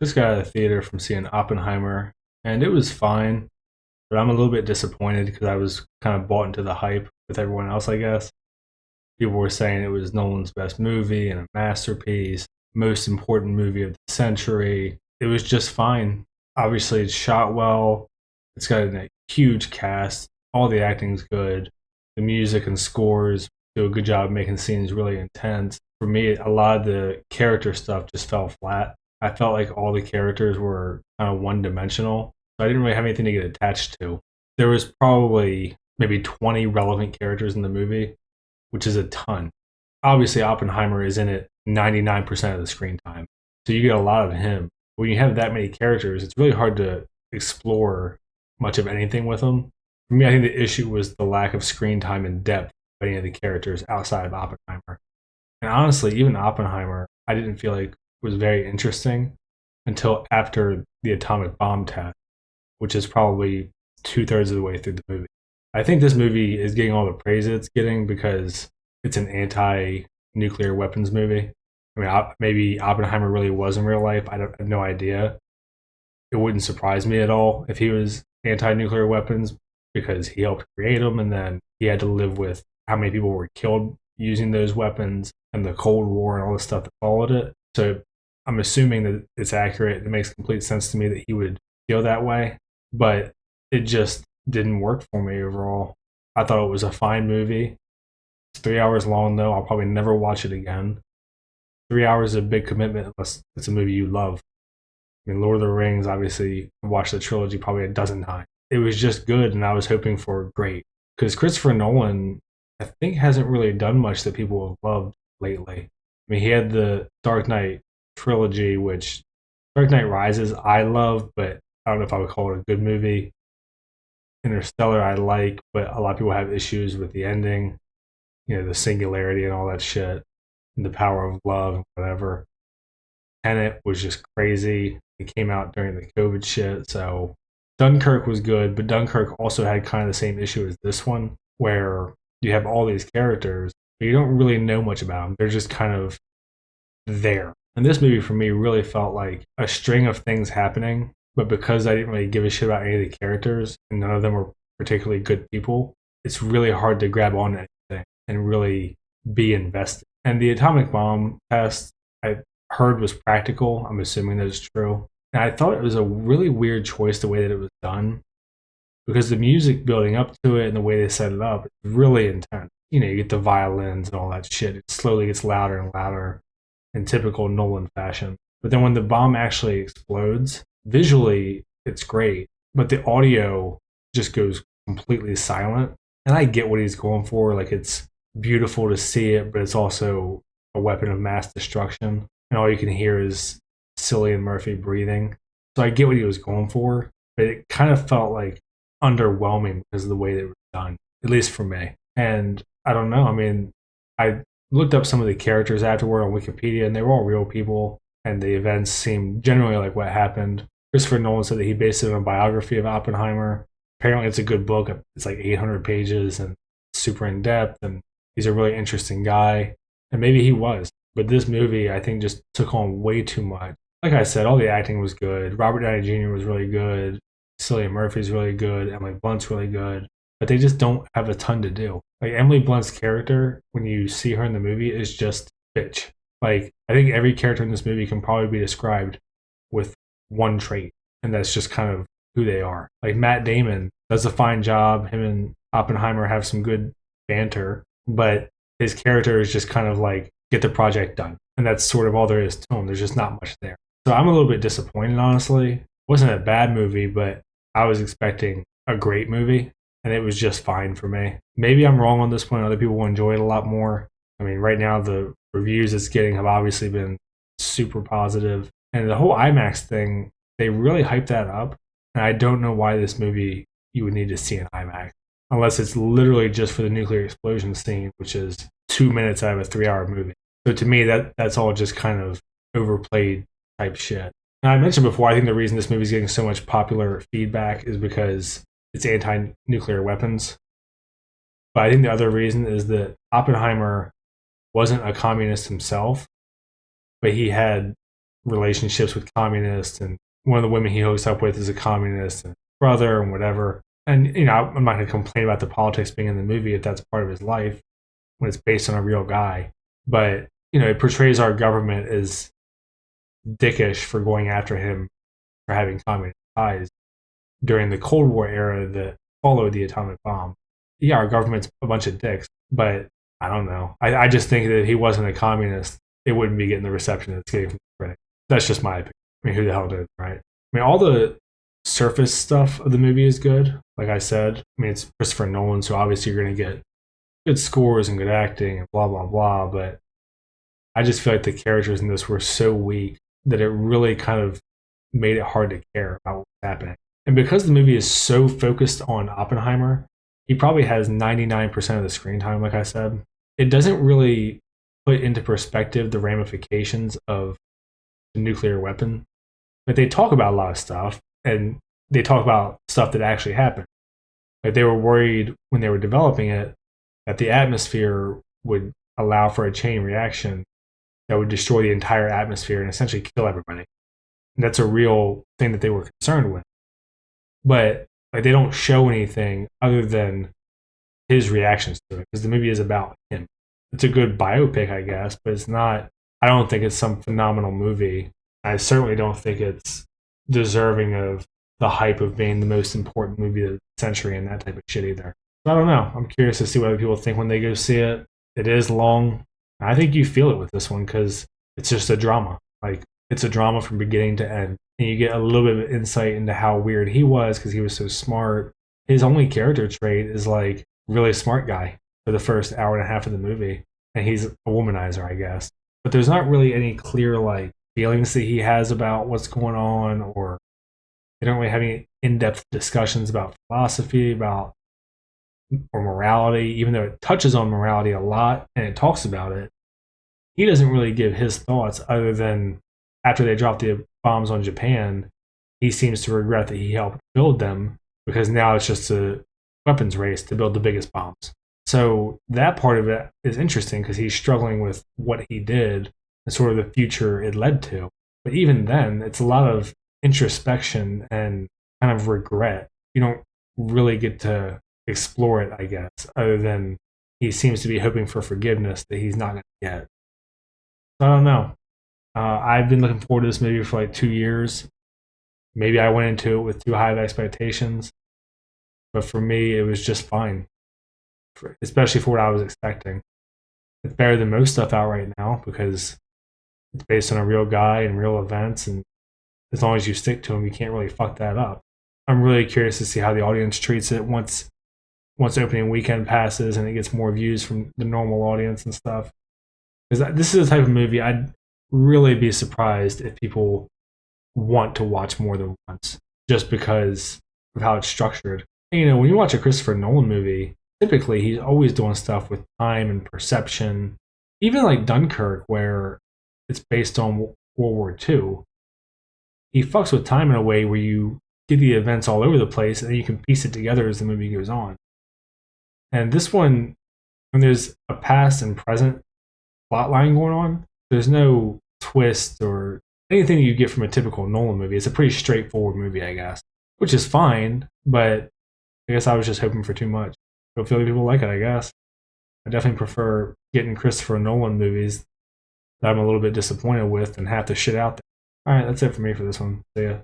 Just got out of the theater from seeing Oppenheimer, and it was fine, but I'm a little bit disappointed because I was kind of bought into the hype with everyone else, I guess. People were saying it was Nolan's best movie and a masterpiece, most important movie of the century. It was just fine. Obviously, it's shot well, it's got a huge cast, all the acting's good, the music and scores do a good job making scenes really intense. For me, a lot of the character stuff just fell flat. I felt like all the characters were kind of one dimensional. So I didn't really have anything to get attached to. There was probably maybe 20 relevant characters in the movie, which is a ton. Obviously, Oppenheimer is in it 99% of the screen time. So you get a lot of him. When you have that many characters, it's really hard to explore much of anything with them. For me, I think the issue was the lack of screen time and depth of any of the characters outside of Oppenheimer. And honestly, even Oppenheimer, I didn't feel like was very interesting until after the atomic bomb test, which is probably two-thirds of the way through the movie. I think this movie is getting all the praise it's getting because it's an anti-nuclear weapons movie. I mean, maybe Oppenheimer really was in real life. I have no idea. It wouldn't surprise me at all if he was anti-nuclear weapons because he helped create them, and then he had to live with how many people were killed using those weapons and the Cold War and all the stuff that followed it. So I'm assuming that it's accurate. It makes complete sense to me that he would feel that way, but it just didn't work for me overall. I thought it was a fine movie. It's 3 hours long, though. I'll probably never watch it again. 3 hours is a big commitment unless it's a movie you love. I mean, Lord of the Rings, obviously, I've watched the trilogy probably a dozen times. It was just good, and I was hoping for great. Because Christopher Nolan, I think, hasn't really done much that people have loved lately. I mean, he had the Dark Knight trilogy, which Dark Knight Rises I love, but I don't know if I would call it a good movie. Interstellar I like, but a lot of people have issues with the ending, the singularity and all that shit, and the power of love and whatever. Tenet was just crazy. It came out during the COVID shit, so Dunkirk was good, but Dunkirk also had kind of the same issue as this one, where you have all these characters, but you don't really know much about them. They're just kind of there. And this movie for me really felt like a string of things happening, but because I didn't really give a shit about any of the characters and none of them were particularly good people, it's really hard to grab on to anything and really be invested. And the atomic bomb test I heard was practical. I'm assuming that it's true. And I thought it was a really weird choice the way that it was done because the music building up to it and the way they set it up is really intense. You get the violins and all that shit. It slowly gets louder and louder in typical Nolan fashion. But then when the bomb actually explodes, visually it's great, but the audio just goes completely silent. And I get what he's going for. Like, it's beautiful to see it, but it's also a weapon of mass destruction. And all you can hear is Cillian Murphy breathing. So I get what he was going for, but it kind of felt like underwhelming because of the way that it was done, at least for me. And I don't know. I mean, I looked up some of the characters afterward on Wikipedia, and they were all real people, and the events seemed generally like what happened. Christopher Nolan said that he based it on a biography of Oppenheimer. Apparently, it's a good book. It's like 800 pages and super in depth, and he's a really interesting guy. And maybe he was. But this movie, I think, just took on way too much. Like I said, all the acting was good. Robert Downey Jr. was really good. Cillian Murphy's really good. Emily Blunt's really good. But they just don't have a ton to do. Like, Emily Blunt's character, when you see her in the movie, is just bitch. Like, I think every character in this movie can probably be described with one trait, and that's just kind of who they are. Like, Matt Damon does a fine job. Him and Oppenheimer have some good banter, but his character is just kind of like, get the project done. And that's sort of all there is to him. There's just not much there. So I'm a little bit disappointed, honestly. It wasn't a bad movie, but I was expecting a great movie, and it was just fine for me. Maybe I'm wrong on this one. Other people will enjoy it a lot more. I mean, right now, the reviews it's getting have obviously been super positive. And the whole IMAX thing, they really hyped that up. And I don't know why this movie you would need to see in IMAX, unless it's literally just for the nuclear explosion scene, which is 2 minutes out of a 3 hour movie. So to me, that's all just kind of overplayed type shit. And I mentioned before, I think the reason this movie is getting so much popular feedback is because it's anti-nuclear weapons. But I think the other reason is that Oppenheimer wasn't a communist himself, but he had relationships with communists, and one of the women he hooks up with is a communist and brother and whatever. And I'm not going to complain about the politics being in the movie if that's part of his life when it's based on a real guy. But it portrays our government as dickish for going after him for having communist ties during the Cold War era that followed the atomic bomb. Yeah, our government's a bunch of dicks, but I don't know. I just think that if he wasn't a communist, it wouldn't be getting the reception it's getting from the critics. That's just my opinion. I mean, who the hell did, right? I mean, all the surface stuff of the movie is good. Like I said, I mean, it's Christopher Nolan, so obviously you're going to get good scores and good acting and blah, blah, blah. But I just feel like the characters in this were so weak that it really kind of made it hard to care about what's happening. And because the movie is so focused on Oppenheimer, he probably has 99% of the screen time, like I said. It doesn't really put into perspective the ramifications of the nuclear weapon. But they talk about a lot of stuff, and they talk about stuff that actually happened. Like they were worried when they were developing it that the atmosphere would allow for a chain reaction that would destroy the entire atmosphere and essentially kill everybody. And that's a real thing that they were concerned with. But they don't show anything other than his reactions to it, because the movie is about him. It's a good biopic, I guess, but it's not. I don't think it's some phenomenal movie. I certainly don't think it's deserving of the hype of being the most important movie of the century and that type of shit either. So I don't know. I'm curious to see what other people think when they go see it. It is long. I think you feel it with this one because it's just a drama. Like, it's a drama from beginning to end. And you get a little bit of insight into how weird he was because he was so smart. His only character trait is like really smart guy for the first hour and a half of the movie. And he's a womanizer, I guess. But there's not really any clear like feelings that he has about what's going on, or they don't really have any in-depth discussions about philosophy, or morality, even though it touches on morality a lot and it talks about it. He doesn't really give his thoughts other than after they dropped the bombs on Japan, he seems to regret that he helped build them because now it's just a weapons race to build the biggest bombs. So that part of it is interesting because he's struggling with what he did and sort of the future it led to. But even then, it's a lot of introspection and kind of regret. You don't really get to explore it, I guess, other than he seems to be hoping for forgiveness that he's not going to get. So I don't know. I've been looking forward to this movie for like 2 years. Maybe I went into it with too high of expectations. But for me, it was just fine, especially for what I was expecting. It's better than most stuff out right now because it's based on a real guy and real events. And as long as you stick to them, you can't really fuck that up. I'm really curious to see how the audience treats it once opening weekend passes and it gets more views from the normal audience and stuff. Because this is the type of movie I'd really be surprised if people want to watch more than once just because of how it's structured. And, when you watch a Christopher Nolan movie, typically he's always doing stuff with time and perception. Even like Dunkirk, where it's based on World War II, he fucks with time in a way where you get the events all over the place and you can piece it together as the movie goes on. And this one, when there's a past and present plot line going on, there's no twist or anything you get from a typical Nolan movie. It's a pretty straightforward movie, I guess, which is fine, but I guess I was just hoping for too much. Hopefully people like it, I guess. I definitely prefer getting Christopher Nolan movies that I'm a little bit disappointed with and half the shit out there. All right, that's it for me for this one. See ya.